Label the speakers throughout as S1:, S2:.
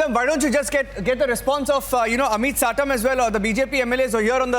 S1: Rhythm, why don't you just get the response of Amit Satam as well, or the BJP MLAs are here on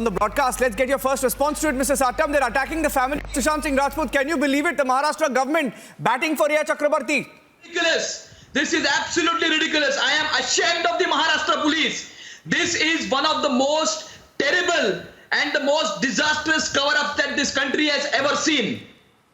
S1: the broadcast. Let's get your first response to it, Mr. Satam. They're attacking the family of Sushant Singh Rajput. Can you believe it? The Maharashtra government batting for Riya Chakrabarti.
S2: Ridiculous. This is absolutely ridiculous. I am ashamed of the Maharashtra police. This is one of the most terrible and the most disastrous cover-ups that this country has ever seen.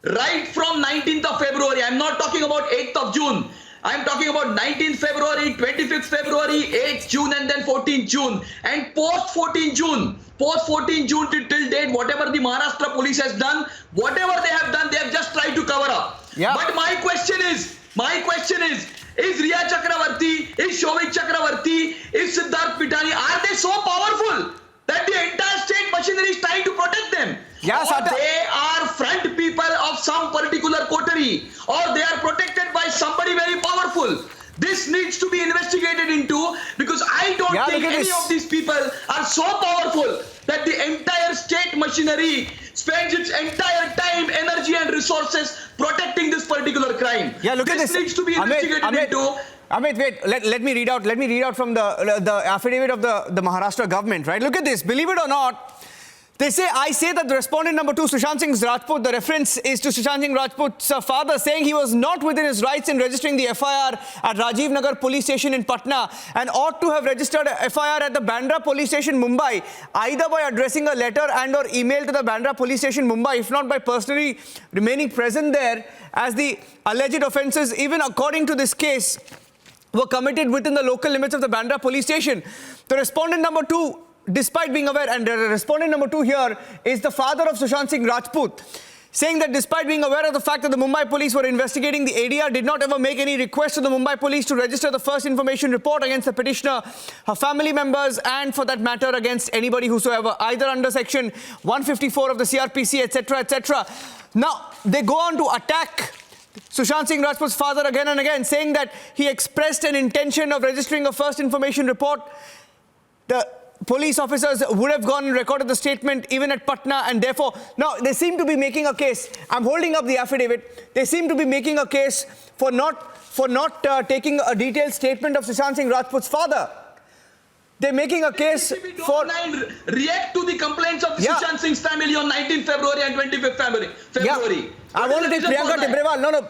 S2: Right from 19th of February, I'm not talking about 8th of June. I'm talking about 19th February, 25th February, 8th June and then 14th June. And post 14th June till date, whatever the Maharashtra police has done, whatever they have done, they have just tried to cover up.
S1: Yeah.
S2: But my question is Riya Chakrabarti, is Shobhit Chakrabarti, is Siddharth Pitani, are they so powerful that the entire state machinery is trying to protect them?
S1: Yes,
S2: or they are front people of some particular coterie, or they are protected by somebody very powerful. This needs to be investigated into, because I don't think any of these people are so powerful that the entire state machinery spends its entire time, energy and resources protecting this particular crime.
S1: Yeah, look at this.
S2: This needs to be investigated into.
S1: Amit, wait, let me read out from the affidavit of the Maharashtra government, right? Look at this. Believe it or not, I say that the respondent number 2, Sushant Singh Rajput, the reference is to Sushant Singh Rajput's father, saying he was not within his rights in registering the FIR at Rajiv Nagar police station in Patna and ought to have registered a FIR at the Bandra police station, Mumbai, either by addressing a letter and or email to the Bandra police station, Mumbai, if not by personally remaining present there, as the alleged offences, even according to this case, were committed within the local limits of the Bandra police station. The respondent number 2, despite being aware, and the respondent number 2 here is the father of Sushant Singh Rajput, saying that despite being aware of the fact that the Mumbai police were investigating, the ADR did not ever make any request to the Mumbai police to register the first information report against the petitioner, her family members, and for that matter against anybody whosoever, either under section 154 of the CRPC, etc., etc. Now, they go on to attack Sushant Singh Rajput's father again and again, saying that he expressed an intention of registering a first information report. The police officers would have gone and recorded the statement even at Patna, and therefore, now they seem to be making a case. I'm holding up the affidavit. They seem to be making a case for not taking a detailed statement of Sushant Singh Rajput's father. They're making a case for
S2: react to the complaints of Sushant Singh's family on 19th February and 25th February.
S1: Yeah. I want to take Priyanka Tibrewal. No,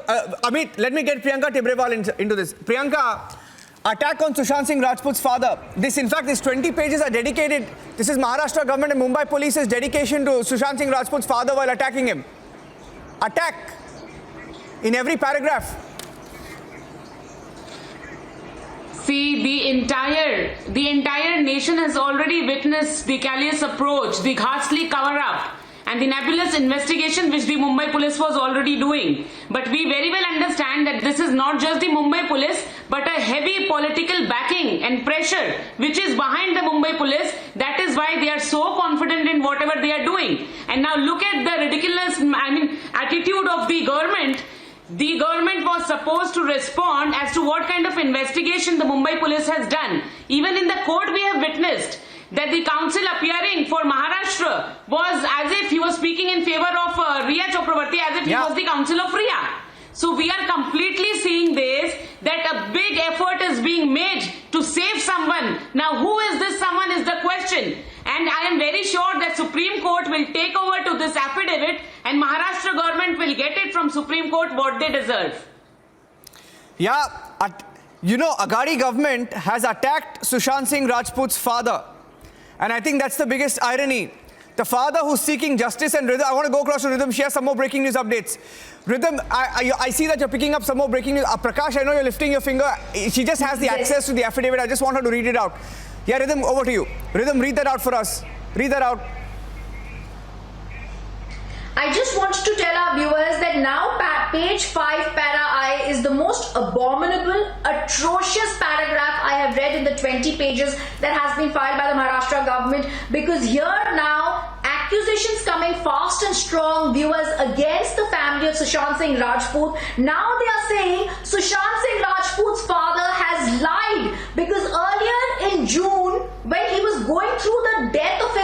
S1: Amit, let me get Priyanka Tibrewal into this. Priyanka, attack on Sushant Singh Rajput's father. In fact, these 20 pages are dedicated. This is Maharashtra government and Mumbai police's dedication to Sushant Singh Rajput's father while attacking him. Attack in every paragraph.
S3: See, the entire nation has already witnessed the callous approach, the ghastly cover-up, and the nebulous investigation which the Mumbai police was already doing. But we very well understand that this is not just the Mumbai police, but a heavy political backing and pressure which is behind the Mumbai police. That is why they are so confident in whatever they are doing. And now look at the ridiculous, attitude of the government. The government was supposed to respond as to what kind of investigation the Mumbai police has done. Even in the court we have witnessed that the counsel appearing for Maharashtra was as if he was speaking in favor of Riya Chakrabarti, as if he was the counsel of Riya. So we are completely seeing this, that a big effort is being made to save someone. Now who is this someone is the question. And I am very sure that Supreme Court will take over to this affidavit and Maharashtra government will get it from Supreme Court what they deserve.
S1: Yeah, Aghadi government has attacked Sushant Singh Rajput's father. And I think that's the biggest irony. The father who's seeking justice, and Rhythm, I want to go across to Rhythm, share some more breaking news updates. Rhythm, I see that you're picking up some more breaking news. Prakash, I know you're lifting your finger. She just has the access to the affidavit. I just want her to read it out. Yeah, Rhythm, over to you. Rhythm, read that out for us. Read that out.
S4: I just wanted to tell our viewers that now page 5 para I is the most abominable, atrocious paragraph I have read in the 20 pages that has been filed by the Maharashtra government, because here now accusations coming fast and strong, viewers, against the family of Sushant Singh Rajput. Now they are saying Sushant Singh Rajput's father has lied, because earlier in June, when he was going through the death of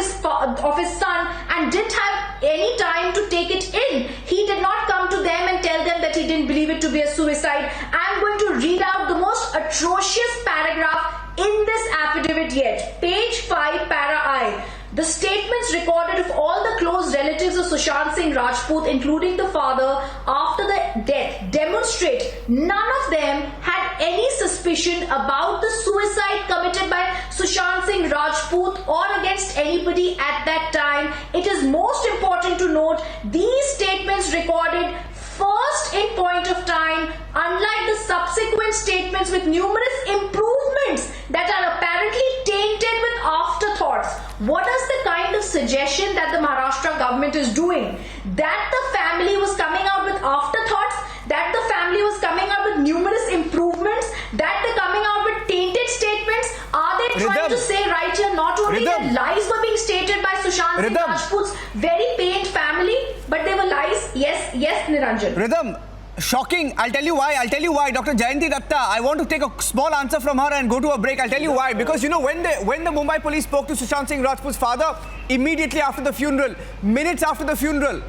S4: his son and didn't have any time to take it in, he did not come to them and tell them that he didn't believe it to be a suicide. I'm going to read out the most atrocious paragraph paragraph in this affidavit yet. Page 5, para I. The statements recorded of all the close relatives of Sushant Singh Rajput, including the father, after the death, demonstrate none of them had any suspicion about the suicide committed by Sushant Singh Rajput or against anybody at that time. It is most important to note these statements recorded first in point of time, unlike the subsequent statements with numerous improvements that are apparently tainted with afterthoughts. What is the kind of suggestion that the Maharashtra government is doing? That the family was coming out with afterthoughts, that the family was coming out with numerous improvements, that they're coming out with tainted statements? Are they trying to say right here not only that lies were being stated by Sushant Singh Rajput's very pained family, but they were lies? Yes, Niranjan.
S1: Rhythm, shocking. I'll tell you why. Dr. Jayanti Datta, I want to take a small answer from her and go to a break. I'll tell you why. Because you know, when the Mumbai police spoke to Sushant Singh Rajput's father, immediately after the funeral, minutes after the funeral,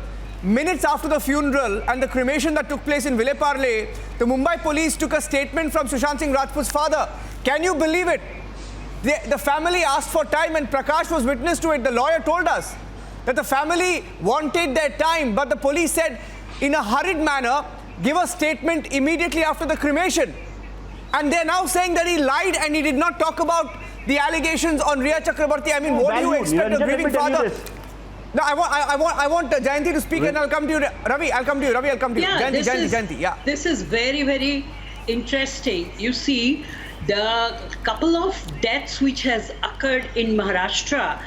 S1: and the cremation that took place in Villeparle, the Mumbai police took a statement from Sushant Singh Rajput's father. Can you believe it? The family asked for time, and Prakash was witness to it. The lawyer told us that the family wanted their time, but the police said, in a hurried manner, give a statement immediately after the cremation. And they're now saying that he lied and he did not talk about the allegations on Riya Chakrabarti. I mean, what do you expect a grieving father? No, I want Jayanti to speak, and I'll come to you. Ravi, I'll come to you.
S5: Yeah,
S1: Jayanti. Yeah.
S5: This is very, very interesting. You see, the couple of deaths which has occurred in Maharashtra,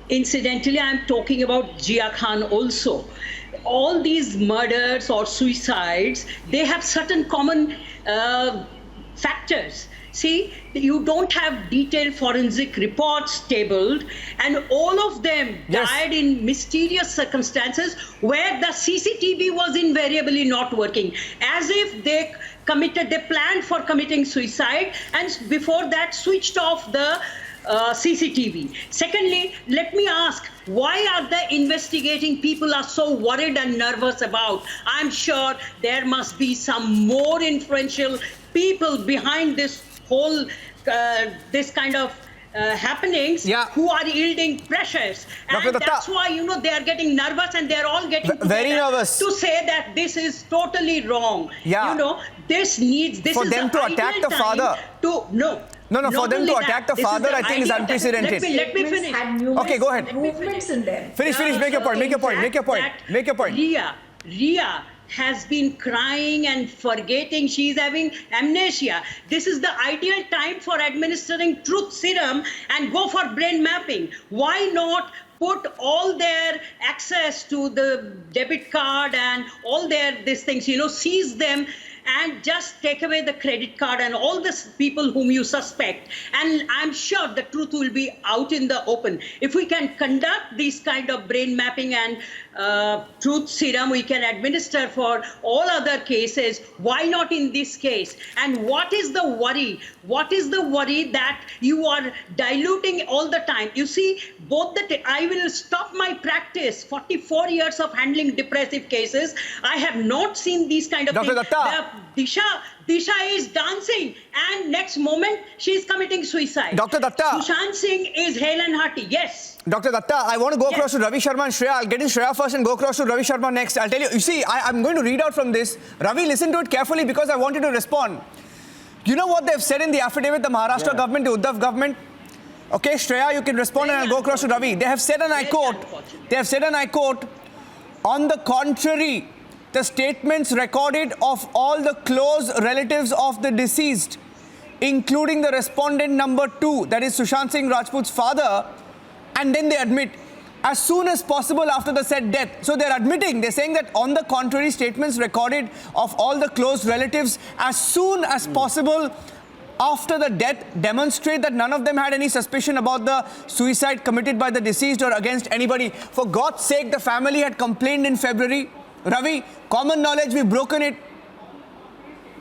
S5: incidentally, I'm talking about Jia Khan also. All these murders or suicides, they have certain common factors. See, you don't have detailed forensic reports tabled, and all of them died in mysterious circumstances where the CCTV was invariably not working, as if they planned for committing suicide, and before that switched off the CCTV. Secondly, let me ask, why are the investigating people are so worried and nervous about? I'm sure there must be some more influential people behind this whole, this kind of happenings who are yielding pressures. And that's why, you know, they are getting nervous, and they're all getting
S1: very nervous
S5: to say that this is totally wrong.
S1: Yeah.
S5: You know, this needs, this
S1: for
S5: is
S1: them to attack the father. No, for them to attack the father, I think is unprecedented.
S5: Let me finish.
S1: Okay, go ahead.
S4: Movements in them.
S1: Finish, make your point.
S5: Riya has been crying and forgetting. She's having amnesia. This is the ideal time for administering truth serum and go for brain mapping. Why not put all their access to the debit card and all these things, you know, seize them and just take away the credit card and all the people whom you suspect. And I'm sure the truth will be out in the open. If we can conduct this kind of brain mapping and truth serum, we can administer for all other cases. Why not in this case? And what is the worry? What is the worry that you are diluting all the time? You see, I will stop my practice, 44 years of handling depressive cases. I have not seen these kind of
S1: Dr.
S5: things.
S1: Datta.
S5: Disha is dancing, and next moment she is committing suicide.
S1: Dr. Datta.
S5: Sushant Singh is hale and hearty. Yes.
S1: Dr. Datta, I want to go across to Ravi Sharma and Shreya. I'll get in Shreya first and go across to Ravi Sharma next. I'll tell you, I'm going to read out from this. Ravi, listen to it carefully because I wanted to respond. You know what they've said in the affidavit, the Maharashtra government, the Uddhav government? Okay, Shreya, you can respond and I'll go across to Ravi. They have said, and I quote, on the contrary, the statements recorded of all the close relatives of the deceased, including the respondent number 2, that is Sushant Singh Rajput's father, and then they admit, as soon as possible after the said death. So they're saying that on the contrary, statements recorded of all the close relatives as soon as possible after the death demonstrate that none of them had any suspicion about the suicide committed by the deceased or against anybody. For God's sake, the family had complained in February. Ravi, common knowledge, we've broken it.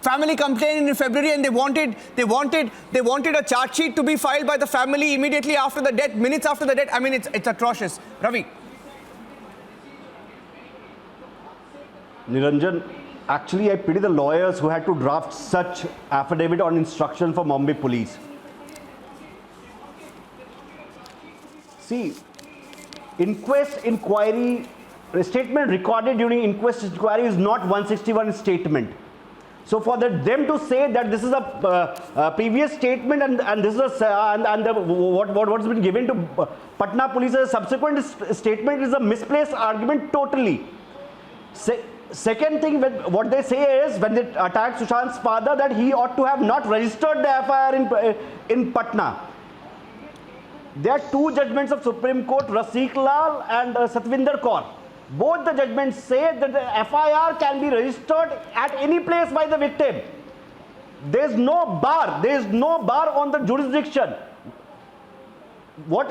S1: Family complained in February, and they wanted a charge sheet to be filed by the family immediately after the death, minutes after the death. I mean, it's atrocious. Ravi.
S6: Niranjan, Actually, I pity the lawyers who had to draft such affidavit on instruction for Mumbai police. See, inquiry, statement recorded during inquest inquiry is not 161 statement. So for them to say that this is a previous statement and this is what's been given to Patna police as a subsequent statement is a misplaced argument totally. Second thing, what they say is when they attack Sushant's father that he ought to have not registered the FIR in Patna. There are two judgments of Supreme Court, Rasikh Lal and Satvinder Kaur. Both the judgments say that the FIR can be registered at any place by the victim. There is no bar on the jurisdiction. What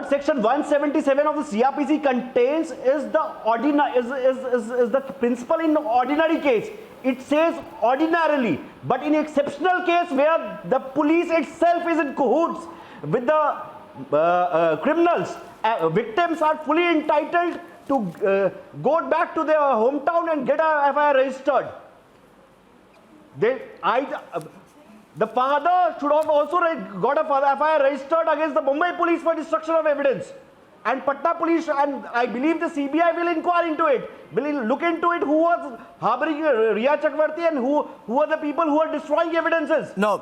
S6: section 177 of the CRPC contains is the principle in ordinary case. It says ordinarily, but in exceptional case where the police itself is in cahoots with the criminals, victims are fully entitled to go back to their hometown and get a FIR registered. The father should have also got a FIR registered against the Mumbai police for destruction of evidence. And Patna police, and I believe the CBI will inquire into it, will look into it who was harboring Riya Chakravarti and who are the people who are destroying evidences.
S1: No,